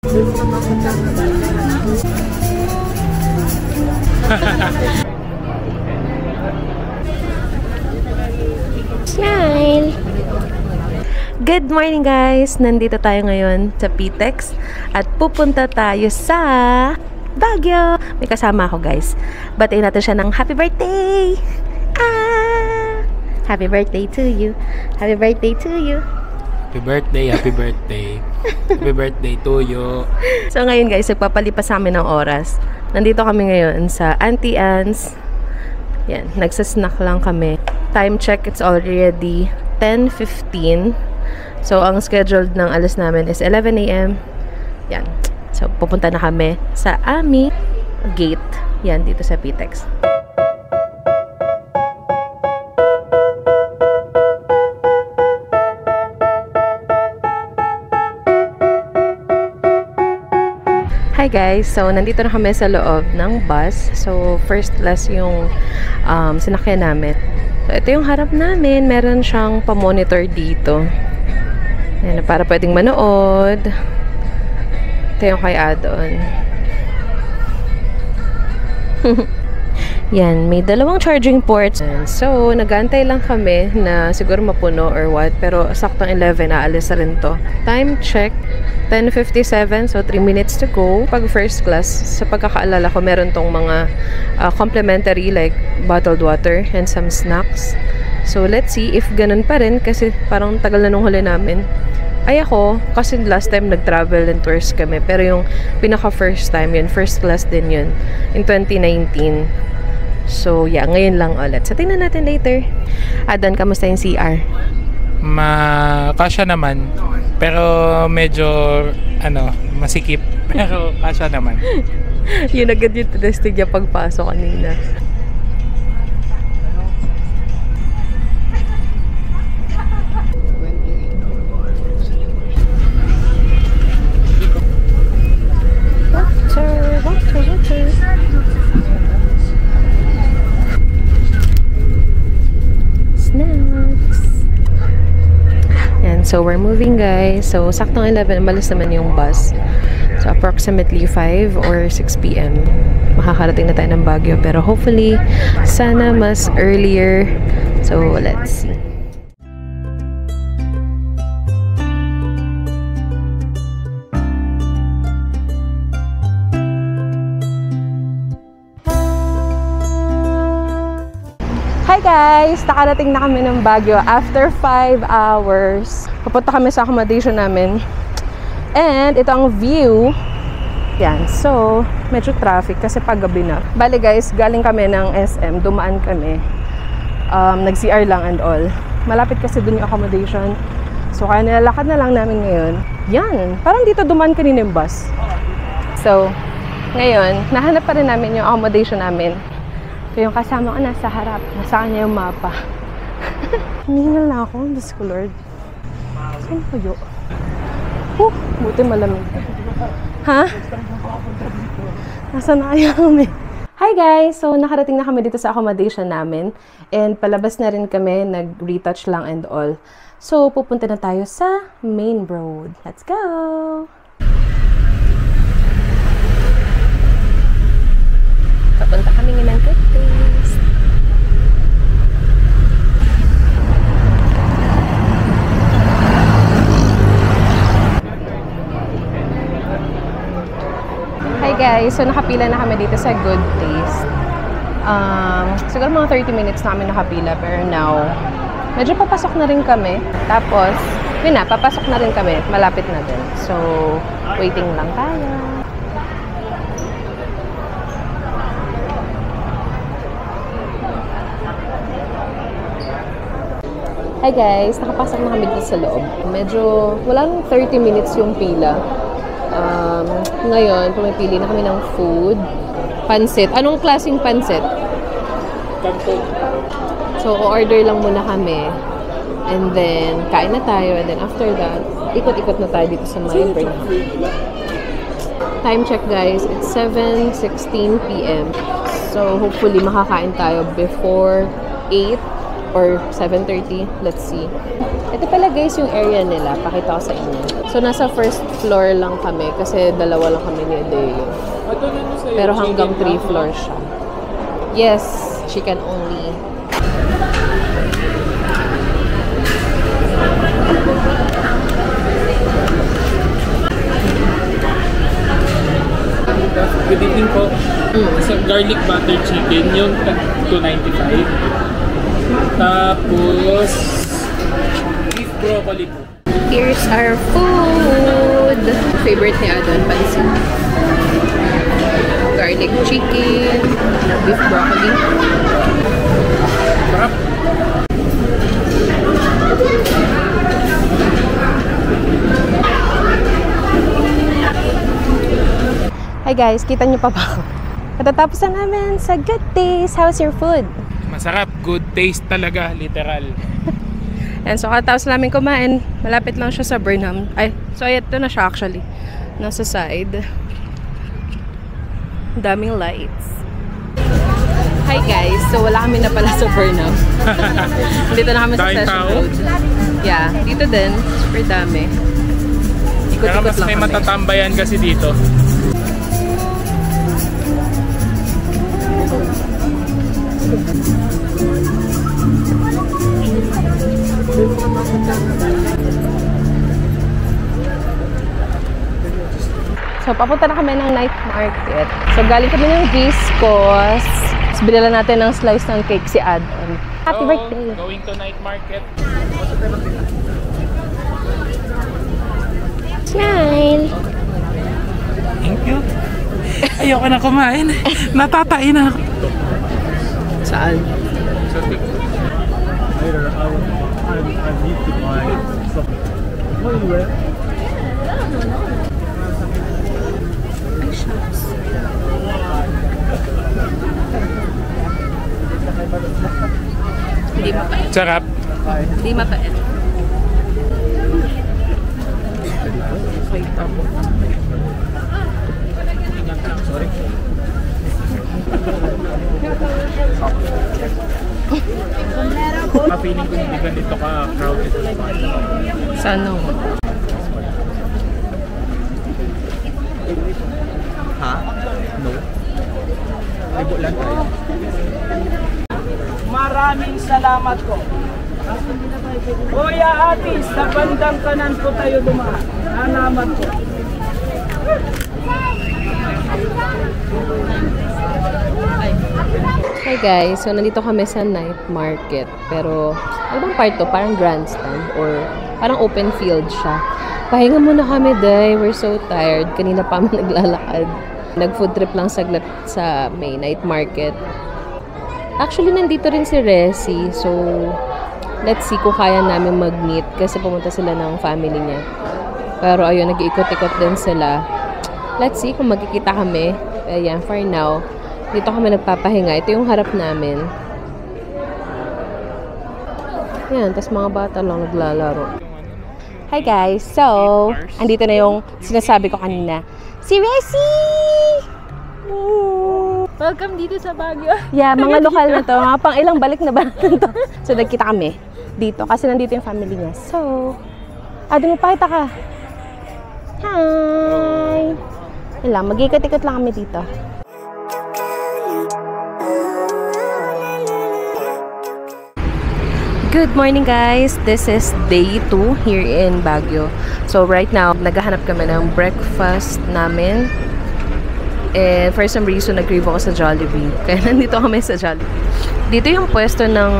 Smile! Good morning guys! Nandito tayo ngayon sa PTEX at pupunta tayo sa Baguio! May kasama ako guys. Batiin natin siya ng happy birthday! Happy birthday to you! Happy birthday to you! Happy birthday, happy birthday. Happy birthday to you. So ngayon guys, nagpapalipas sa amin ng oras. Nandito kami ngayon sa Auntie Anne's. Yan, nagsasnack lang kami. Time check, it's already 10:15. So ang scheduled ng alas namin is 11 AM. Yan. So pupunta na kami sa aming gate. Yan, dito sa PTEX. Hi guys! So, nandito na kami sa loob ng bus. So, first class yung sinakyan namin. So, ito yung harap namin. Meron siyang pa-monitor dito. Ayan, para pwedeng manood. Ito yung kay add-on. Yan, may dalawang charging ports. So, nag-aantay lang kami na siguro mapuno or what. Pero, saktong 11, aalis na rin to. Time check, 10:57. So, 3 minutes to go. Pag first class, sa pagkakaalala ko, meron tong mga complimentary like bottled water and some snacks. So, let's see if ganun pa rin. Kasi parang tagal na nung huli namin. Ay ako, kasi last time nag-travel and tours kami. Pero yung pinaka-first time yun, first class din yun. In 2019. So, yeah, ngayon lang ulit. So, tingnan natin later. Adan, kamusta yung CR? Kasya naman. Pero medyo, masikip. Pero kasya naman. Yun agad yung testing niya pagpasok kanina. Water. Snacks. And so we're moving guys. So saktong 11 umalis naman yung bus. So approximately 5 or 6 PM makakarating na tayo ng Baguio, pero hopefully sana mas earlier. So let's see. Hi guys! Nakarating na kami ng Baguio after 5 hours. Pupunta kami sa accommodation namin. And ito ang view. Yan. So, medyo traffic kasi paggabi na. Bale guys, galing kami ng SM. Dumaan kami. Nag-CR lang and all. Malapit kasi dun yung accommodation. So, kaya nilalakad na lang namin ngayon. Yan. Parang dito dumaan kanina yung bus. So, ngayon, nahanap pa rin namin yung accommodation namin. Yung kasama ko nasa harap. Nasa kanya yung mapa. Hinihingal na ako. Diyos ko, Lord. Saan ko yun? Buti malamig. Ha? Nasa na kaya kami? Hi guys! So, nakarating na kami dito sa accommodation namin. And palabas na rin kami. Nag-retouch lang and all. So, pupunta na tayo sa main road. Let's go! Papunta kami ng Good Taste. Hi guys! So nakapila na kami dito sa Good Taste. Siguro mga 30 minutes na kami nakapila, pero now medyo papasok na rin kami. Tapos, yun na, papasok na rin kami. Malapit na din. So, waiting lang tayo. Hi guys, nakapasok na kami dito sa loob. Medyo, walang 30 minutes yung pila. Ngayon, pumipili na kami ng food. Pansit. Anong klaseng pansit? Pansit. So, order lang muna kami. And then, kain na tayo. And then, after that, ikot-ikot na tayo dito sa my break. Time check guys, it's 7:16 PM. So, hopefully, makakain tayo before 8. or 7:30. Let's see. Ito pala guys yung area nila. Pakita ko sa inyo. So, nasa first floor lang kami kasi dalawa lang kami ni Deo. Pero hanggang 3 floors siya. Yes, chicken only. Good evening po. Sa garlic butter chicken, yung 295. Tapos, beef broccoli po. Here's our food. Favorite ni Adon, pansit. Garlic chicken, beef broccoli. Sarap. Hi guys, kita niyo pa ba ako? Katatapos na namin sa Good Days. How's your food? Masarap. Good taste talaga. Literal. And so, katapos namin kumain, malapit lang siya sa Burnham. Ay, so ito na siya actually. Nasa side. Daming lights. Hi guys, so wala kami na pala sa Burnham. Dito na kami sa Daming Session tao? Road. Yeah, dito din. Super dami. Kaya Ikot-ikot mas lang may kami. matatambayan kasi dito. So, papunta na kami ng night market. So, galing kami ng Viscos. Tapos, binila natin ng slice ng cake si Adon. Happy birthday! Going to night market. Smile! Thank you. Ayoko na kumain. Natatain na ako. Saan? Later, I need to buy something. What are you wearing? Hindi mapait. Sarap. Hindi mapait. Okay, tabo. Sorry. Feeling ko hindi ganito ka-crowded. Sana mo. Ha? No. Libo lang tayo. Maraming salamat po. Kuya Ate, sa bandang kanan po tayo dumaan. Salamat po. Hi guys, so nandito kami sa night market. Pero, ano bang part to? Parang grandstand or parang open field siya. Pahinga muna kami, day. We're so tired. Kanina pa kami naglalakad. Nag-food trip lang saglit sa may night market. Actually, nandito rin si Resi. So, let's see kung kaya namin mag-meet kasi pumunta sila ng family niya. Pero ayun, nag-iikot-ikot din sila. Let's see kung magkikita kami. Ayan, for now, dito kami nagpapahinga. Ito yung harap namin. Yan, tas mga bata lang naglalaro. Hi guys! So, andito na yung sinasabi ko kanina. Si Resi! Welcome dito sa Baguio. Yeah, mga lokal na to. Mga pang ilang balik na ba natin to? So, nagkita kami dito kasi nandito yung family niya. So, Adi mo pakita ka. Hi! Yan lang, mag-ikot-ikot lang kami dito. Good morning guys! This is day 2 here in Baguio. So right now, naghahanap kami ng breakfast namin. And for some reason, nag-crave ako sa Jollibee. Kaya nandito kami sa Jollibee. Dito yung pwesto ng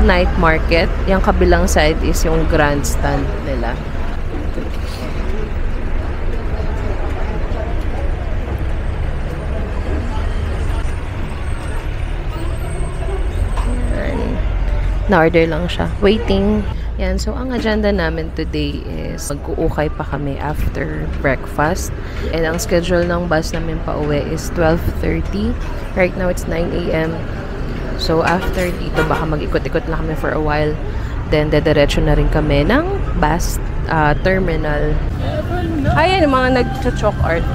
night market. Yung kabilang side is yung grandstand nila. Na-order lang siya. Waiting. Yan. So, ang agenda namin today is mag-uukay pa kami after breakfast. And ang schedule ng bus namin pa uwi is 12:30. Right now, it's 9 a.m. So, after dito, baka mag-ikot-ikot lang kami for a while. Then, dediretso na rin kami ng bus terminal. Ayan, yung mga nag-chalk art.